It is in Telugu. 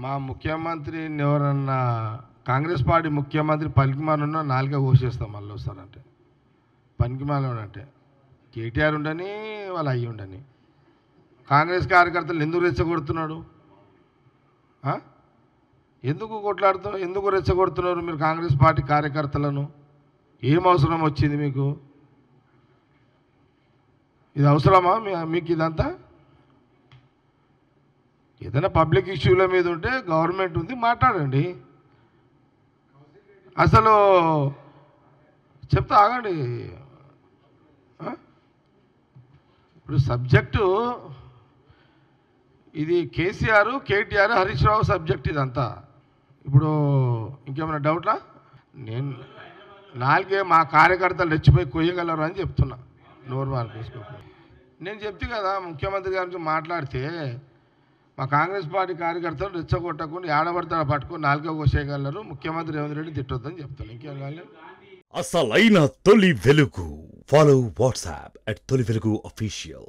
మా ముఖ్యమంత్రిని ఎవరన్నా కాంగ్రెస్ పార్టీ ముఖ్యమంత్రి పనికిమానున్నా నాలుగే కోసేస్తాం మళ్ళీ వస్తారంటే. పనికిమాలంటే కేటీఆర్ ఉండని వాళ్ళు అయ్యి ఉండని. కాంగ్రెస్ కార్యకర్తలు ఎందుకు రెచ్చగొడుతున్నాడు? ఎందుకు కొట్లాడుతున్నారు? ఎందుకు రెచ్చగొడుతున్నారు మీరు కాంగ్రెస్ పార్టీ కార్యకర్తలను? ఏం అవసరం వచ్చింది మీకు? ఇది అవసరమా మీకు ఇదంతా? ఏదైనా పబ్లిక్ ఇష్యూల మీద ఉంటే గవర్నమెంట్ ఉంది, మాట్లాడండి. అసలు చెప్తా ఆగండి. ఇప్పుడు సబ్జెక్టు ఇది కేసీఆర్, కేటీఆర్, హరీష్ రావు సబ్జెక్ట్ ఇదంతా. ఇప్పుడు ఇంకేమైనా డౌట్లా? నేను నాలుగే మా కార్యకర్తలు రెచ్చిపోయి కొయ్యగలరు అని చెప్తున్నా. నోరు మార్కేసుకోకపోయి నేను చెప్తే కదా ముఖ్యమంత్రి గారి నుంచి మాట్లాడితే మా కాంగ్రెస్ పార్టీ కార్యకర్తలు రెచ్చగొట్టకుండా ఏడబడతాడు పట్టుకుని నాలుగో కోసేయగలరు, ముఖ్యమంత్రి రేవంత్ రెడ్డి తిట్టొద్దని చెప్తాను. ఇంకేం కాదు. అసలైన తొలి వెలుగు. ఫాలో వాట్సాప్ @తొలి వెలుగు official.